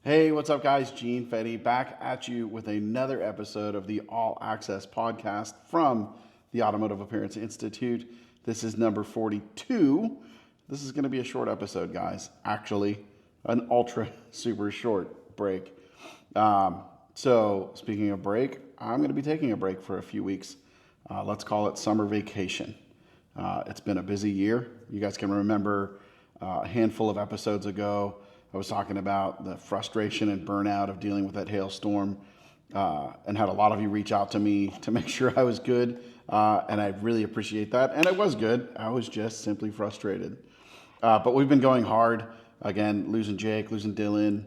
Hey, what's up, guys? Gene Fetty back at you with another episode of the All Access podcast from the Automotive Appearance Institute. This is number 42. This is going to be a short episode, guys. Actually, an ultra super short break. So, speaking of break, I'm going to be taking a break for a few weeks. Let's call it summer vacation. It's been a busy year. You guys can remember a handful of episodes ago, I was talking about the frustration and burnout of dealing with that hailstorm, and had a lot of you reach out to me to make sure I was good, and I really appreciate that. And I was good. I was just simply frustrated. But we've been going hard. Again, losing Jake, losing Dylan.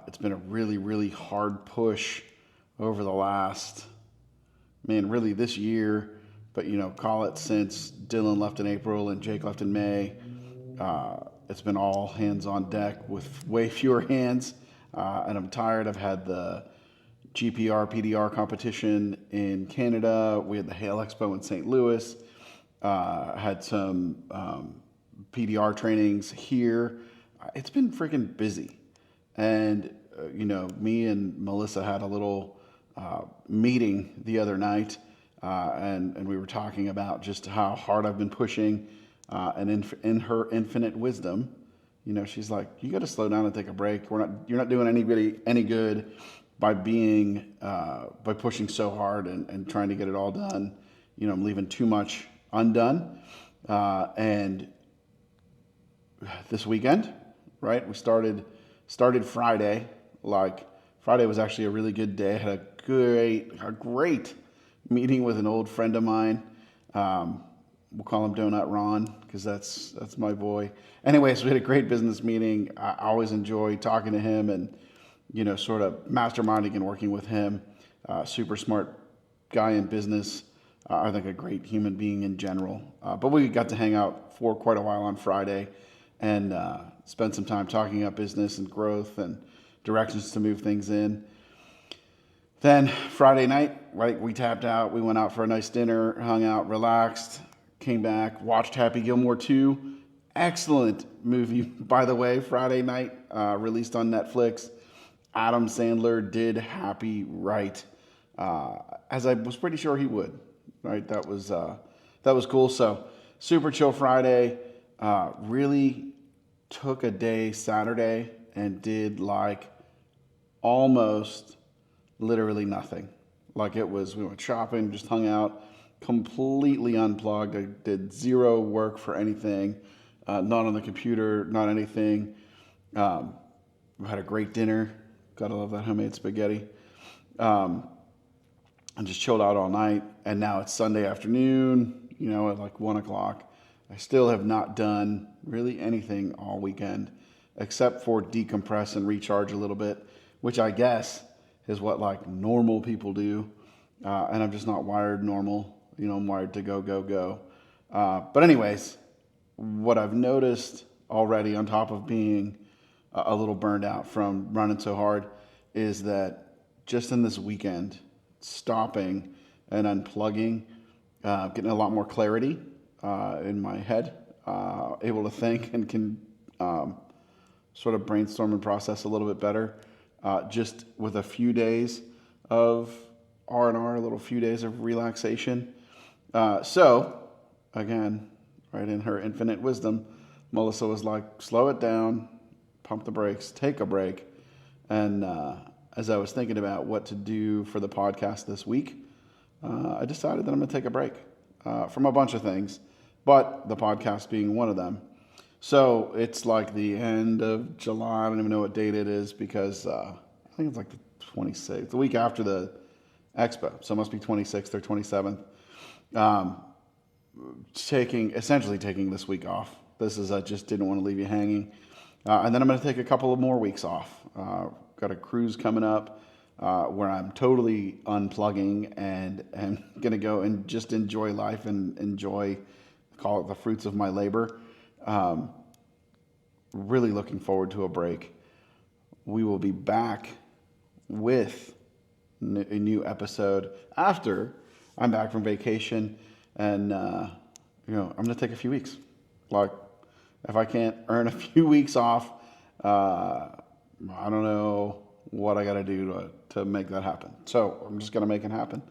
It's been a really, really hard push over the last, really this year. But, call it since Dylan left in April and Jake left in May. It's been all hands on deck with way fewer hands, and I'm tired. I've had the GPR PDR competition in Canada. We had the Hail Expo in St. Louis. Had some PDR trainings here. It's been freaking busy, and me and Melissa had a little meeting the other night, and we were talking about just how hard I've been pushing. And in her infinite wisdom, she's like, "You got to slow down and take a break. You're not doing anybody any good by by pushing so hard and trying to get it all done. I'm leaving too much undone." And this weekend, right? We started Friday. Like, Friday was actually a really good day. I had a great meeting with an old friend of mine. We'll call him Donut Ron because that's my boy. Anyways, we had a great business meeting. I always enjoy talking to him and, sort of masterminding and working with him. Super smart guy in business. I think a great human being in general. But we got to hang out for quite a while on Friday and spend some time talking about business and growth and directions to move things in. Then Friday night, right, we tapped out. We went out for a nice dinner, hung out, relaxed. Came back, watched Happy Gilmore 2. Excellent movie, by the way. Friday night, released on Netflix. Adam Sandler did Happy right, as I was pretty sure he would. Right, that was cool. So super chill Friday. Really took a day Saturday and did like almost literally nothing. Like, we went shopping, just hung out. Completely unplugged. I did zero work for anything, not on the computer, not anything. We had a great dinner. Gotta love that homemade spaghetti. And just chilled out all night. And now it's Sunday afternoon, at like 1 o'clock. I still have not done really anything all weekend except for decompress and recharge a little bit, which I guess is what like normal people do. And I'm just not wired normal. I'm wired to go, go, go. But anyways, what I've noticed already on top of being a little burned out from running so hard is that just in this weekend, stopping and unplugging, getting a lot more clarity in my head, able to think and can sort of brainstorm and process a little bit better, just with a few days of R&R, a little few days of relaxation. So, again, right in her infinite wisdom, Melissa was like, slow it down, pump the brakes, take a break. And as I was thinking about what to do for the podcast this week, I decided that I'm going to take a break from a bunch of things, but the podcast being one of them. So it's like the end of July. I don't even know what date it is because I think it's like the 26th, the week after the Expo. So it must be 26th or 27th. Essentially taking this week off. This is, I just didn't want to leave you hanging. And then I'm going to take a couple of more weeks off. Got a cruise coming up where I'm totally unplugging and going to go and just enjoy life and enjoy, call it the fruits of my labor. Really looking forward to a break. We will be back with a new episode after I'm back from vacation, and I'm going to take a few weeks. Like, if I can't earn a few weeks off, I don't know what I got to do to make that happen. So I'm just going to make it happen.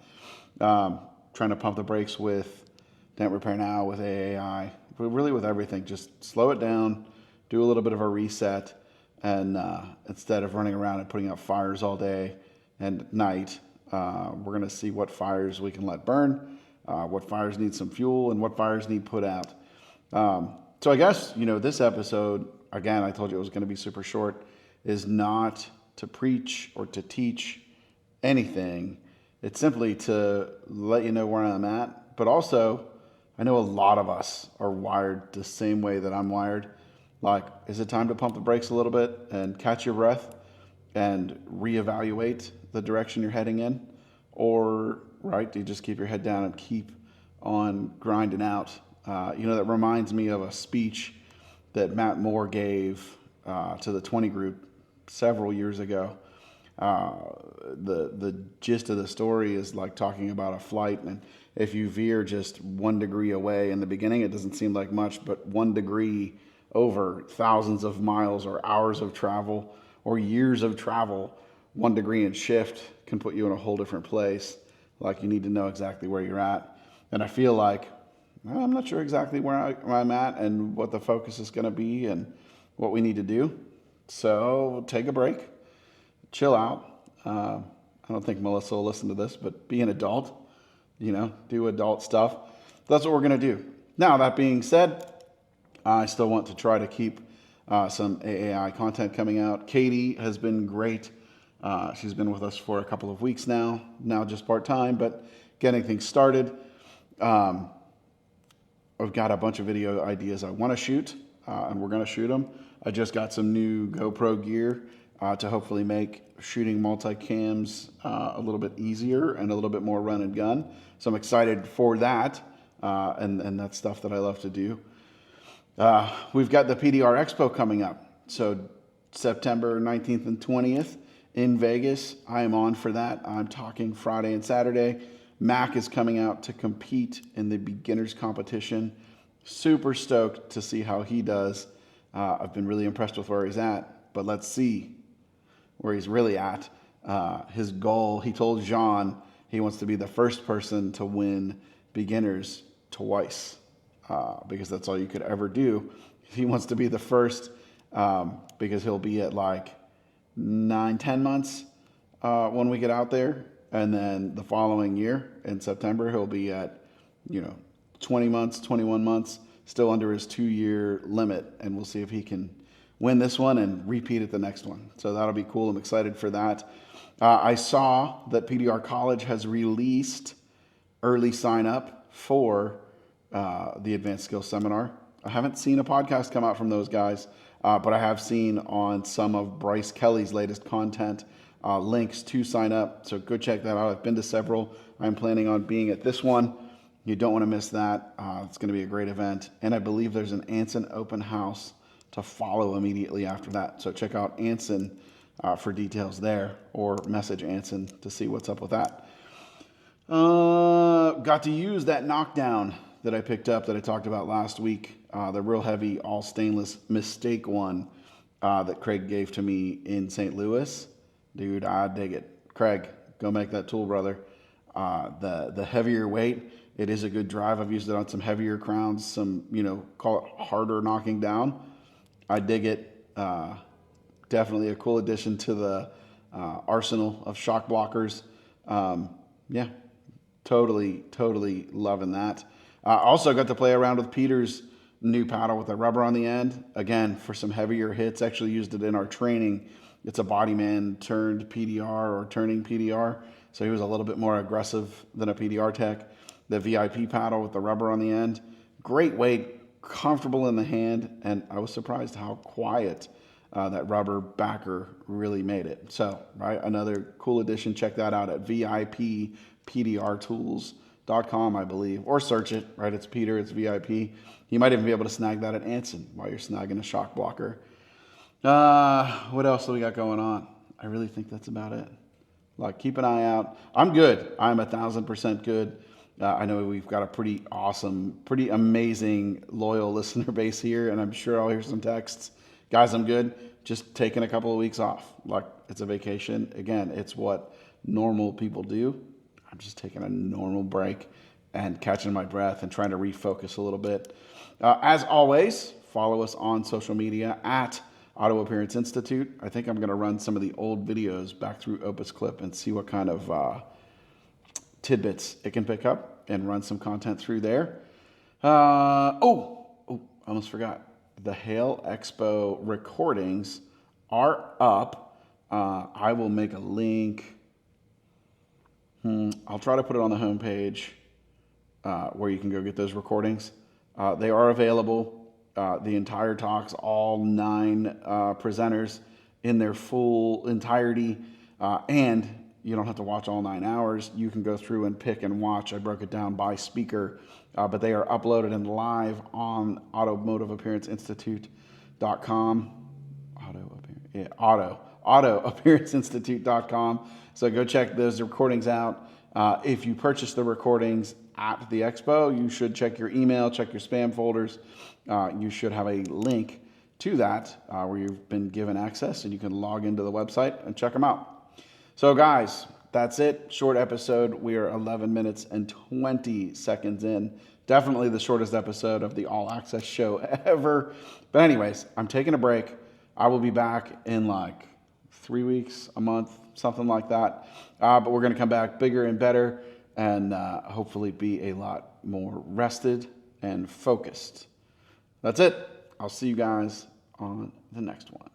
Trying to pump the brakes with Dent Repair Now, with AAI, but really with everything. Just slow it down, do a little bit of a reset, and instead of running around and putting out fires all day and night, we're going to see what fires we can let burn, what fires need some fuel, and what fires need put out. So I guess, this episode, again, I told you it was going to be super short, is not to preach or to teach anything. It's simply to let you know where I'm at. But also, I know a lot of us are wired the same way that I'm wired. Like, is it time to pump the brakes a little bit and catch your breath and reevaluate the direction you're heading in? Or, right, do you just keep your head down and keep on grinding out? That reminds me of a speech that Matt Moore gave to the 20 group several years ago. The gist of the story is like talking about a flight, and if you veer just 1 degree away in the beginning, it doesn't seem like much, but 1 degree over thousands of miles or hours of travel or years of travel, 1 degree in shift can put you in a whole different place. Like, you need to know exactly where you're at. And I feel like I'm not sure exactly where I'm at and what the focus is going to be and what we need to do. So take a break, chill out. I don't think Melissa will listen to this, but be an adult, do adult stuff. That's what we're going to do. Now, that being said, I still want to try to keep some AAI content coming out. Katie has been great. She's been with us for a couple of weeks now just part-time, but getting things started. I've got a bunch of video ideas I want to shoot, and we're going to shoot them. I just got some new GoPro gear to hopefully make shooting multi-cams a little bit easier and a little bit more run and gun. So I'm excited for that, and that's stuff that I love to do. We've got the PDR Expo coming up. So September 19th and 20th in Vegas. I am on for that. I'm talking Friday and Saturday. Mac is coming out to compete in the beginners competition. Super stoked to see how he does. I've been really impressed with where he's at, but let's see where he's really at. His goal, he told Jean he wants to be the first person to win beginners twice, because that's all you could ever do. He wants to be the first, because he'll be at like 9-10 months when we get out there. And then the following year in September, he'll be at, 20 months, 21 months, still under his 2-year limit. And we'll see if he can win this one and repeat at the next one. So that'll be cool. I'm excited for that. I saw that PDR College has released early sign up for the Advanced Skills Seminar. I haven't seen a podcast come out from those guys, but I have seen on some of Bryce Kelly's latest content links to sign up. So go check that out. I've been to several. I'm planning on being at this one. You don't want to miss that. It's going to be a great event. And I believe there's an Anson open house to follow immediately after that. So check out Anson for details there, or message Anson to see what's up with that. Got to use that knockdown that I picked up that I talked about last week, the real heavy all stainless Mistake one that Craig gave to me in St. Louis. Dude, I dig it. Craig, go make that tool, brother. The heavier weight, it is a good drive. I've used it on some heavier crowns, some, call it harder knocking down. I dig it. Definitely a cool addition to the arsenal of shock blockers. Yeah, totally loving that. Also got to play around with Peter's new paddle with the rubber on the end. Again, for some heavier hits. Actually used it in our training. It's a Bodyman turned PDR or turning PDR. So he was a little bit more aggressive than a PDR tech. The VIP paddle with the rubber on the end. Great weight, comfortable in the hand, and I was surprised how quiet that rubber backer really made it. So, right, another cool addition. Check that out at VIPPDRtools.com, I believe, or search it, right? It's Peter, it's VIP. You might even be able to snag that at Anson while you're snagging a shock blocker. What else do we got going on? I really think that's about it. Like, keep an eye out. I'm good. I'm 1,000% good. I know we've got a pretty awesome, pretty amazing, loyal listener base here, and I'm sure I'll hear some texts. Guys, I'm good. just taking a couple of weeks off. Like it's a vacation. Again, it's what normal people do. I'm just taking a normal break and catching my breath and trying to refocus a little bit. As always, follow us on social media at Auto Appearance Institute. I think I'm going to run some of the old videos back through Opus Clip and see what kind of tidbits it can pick up and run some content through there. I almost forgot. The Hail Expo recordings are up. I will make a link. I'll try to put it on the homepage where you can go get those recordings. They are available. The entire talks, all 9 presenters in their full entirety. And you don't have to watch all 9 hours. You can go through and pick and watch. I broke it down by speaker, but they are uploaded and live on autoappearanceinstitute.com. Autoappearanceinstitute.com. So go check those recordings out. If you purchase the recordings at the expo, you should check your email, check your spam folders. You should have a link to that where you've been given access and you can log into the website and check them out. So guys, that's it. Short episode. We are 11 minutes and 20 seconds in. Definitely the shortest episode of the All Access show ever. But anyways, I'm taking a break. I will be back in like 3 weeks, a month, something like that. But we're going to come back bigger and better and hopefully be a lot more rested and focused. That's it. I'll see you guys on the next one.